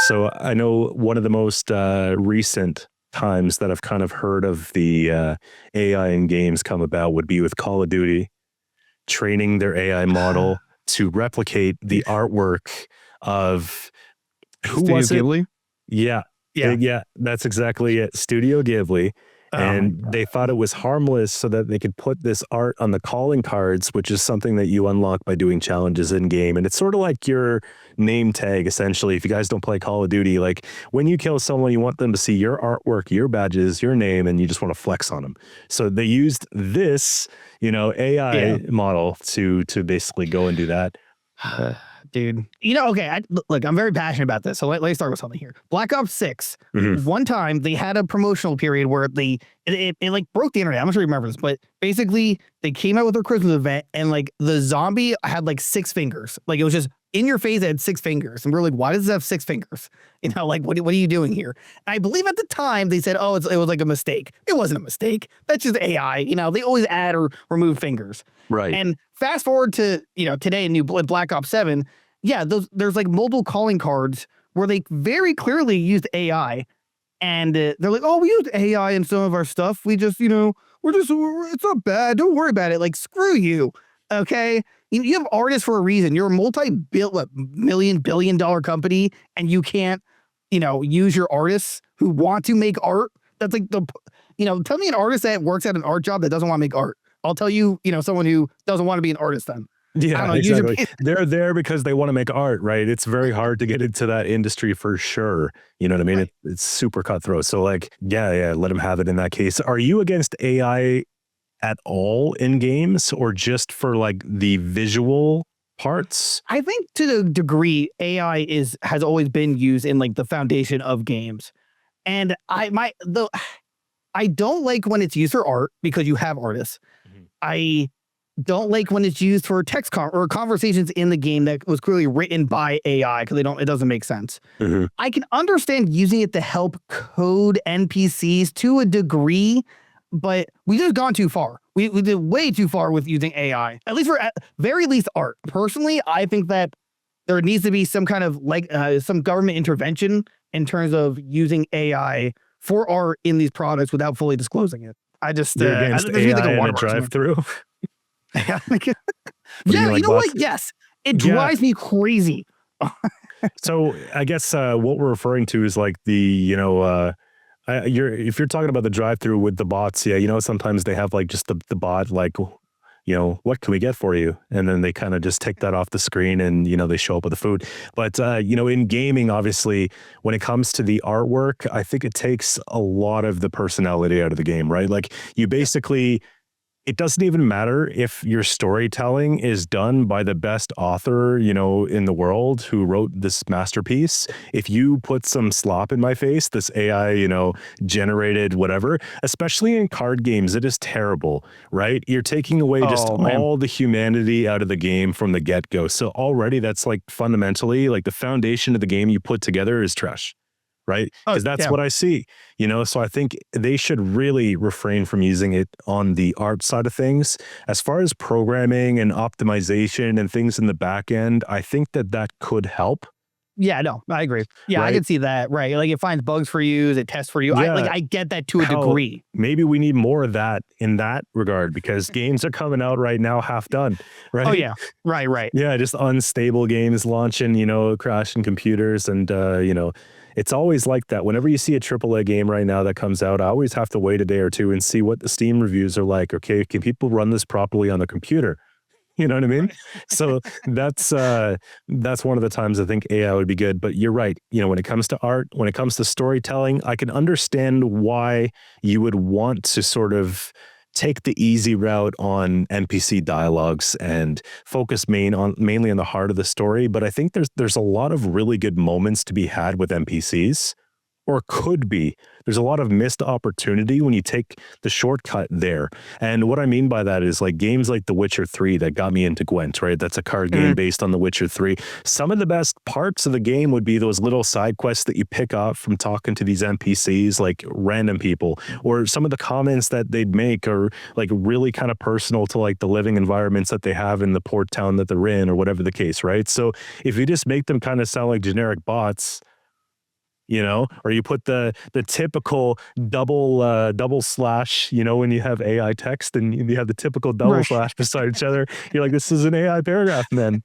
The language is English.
So I know one of the most recent times that I've kind of heard of the AI in games come about would be with Call of Duty, training their AI model to replicate the artwork of who Studio was it? Ghibli? Yeah. Yeah, that's exactly it. Studio Ghibli. And they thought it was harmless so that they could put this art on the calling cards, which is something that you unlock by doing challenges in game. And it's sort of like your name tag, essentially. If you guys don't play Call of Duty, like when you kill someone, you want them to see your artwork, your badges, your name, and you just want to flex on them. So they used this, AI model to basically go and do that. Dude, okay, look, I'm very passionate about this. So let's start with something here. Black Ops 6, one time they had a promotional period where it like broke the internet. I'm not sure you remember this, but basically they came out with their Christmas event and like the zombie had like 6 fingers. Like it was just in your face, it had 6 fingers. And we're like, why does it have 6 fingers? Like, what are you doing here? And I believe at the time they said, oh, it was like a mistake. It wasn't a mistake. That's just AI. They always add or remove fingers. Right. And fast forward to, today in new Black Ops 7, there's like multiple calling cards where they very clearly used AI, and they're like, oh, we used AI in some of our stuff. We just, it's not bad. Don't worry about it. Like, screw you. Okay. You have artists for a reason. You're a multi-billion company, and you can't, use your artists who want to make art. That's like tell me an artist that works at an art job that doesn't want to make art. I'll tell you, someone who doesn't want to be an artist then. Yeah, exactly. They're there because they want to make art, right? It's very hard to get into that industry for sure. You know what I mean? Right. It's super cutthroat. So like, yeah, let them have it in that case. Are you against AI at all in games, or just for like the visual parts? I think to the degree AI has always been used in like the foundation of games. And I don't like when it's used for art because you have artists. I don't like when it's used for text or conversations in the game that was clearly written by AI because it doesn't make sense. I can understand using it to help code NPCs to a degree, but we just gone too far. We did way too far with using AI, at least for at very least art. Personally, I think that there needs to be some kind of some government intervention in terms of using AI for art in these products without fully disclosing it. I just against AI in a drive-through. Yeah, you know what? Yes, it drives me crazy. So I guess what we're referring to is like the, if you're talking about the drive-through with the bots, sometimes they have like just the bot like, what can we get for you? And then they kind of just take that off the screen and, they show up with the food. But, in gaming, obviously, when it comes to the artwork, I think it takes a lot of the personality out of the game, right? Like you basically... It doesn't even matter if your storytelling is done by the best author, in the world who wrote this masterpiece. If you put some slop in my face, this AI, generated whatever, especially in card games, it is terrible, right? You're taking away just all the humanity out of the game from the get-go. So already that's like fundamentally like the foundation of the game you put together is trash. Right? Because that's what I see, so I think they should really refrain from using it on the art side of things. As far as programming and optimization and things in the back end, I think that could help. Yeah, no, I agree. Yeah, right? I can see that. Right. Like it finds bugs for you, it tests for you. Yeah. I get that to a degree. Maybe we need more of that in that regard because games are coming out right now half done. Right. Oh, yeah. Right. Yeah. Just unstable games launching, crashing computers and, it's always like that. Whenever you see a AAA game right now that comes out, I always have to wait a day or two and see what the Steam reviews are like. Okay, can people run this properly on the computer? You know what I mean? So that's one of the times I think AI would be good. But you're right. When it comes to art, when it comes to storytelling, I can understand why you would want to sort of take the easy route on NPC dialogues and focus mainly on the heart of the story. But I think there's a lot of really good moments to be had with NPCs, or could be. There's a lot of missed opportunity when you take the shortcut there. And what I mean by that is like games like The Witcher 3 that got me into Gwent, right? That's a card game based on The Witcher 3. Some of the best parts of the game would be those little side quests that you pick up from talking to these NPCs, like random people, or some of the comments that they'd make are like really kind of personal to like the living environments that they have in the port town that they're in or whatever the case, right? So if you just make them kind of sound like generic bots, you know, or you put the typical double slash, you know, when you have AI text and you have the typical double Right. slash beside each other, you're like, this is an AI paragraph, man.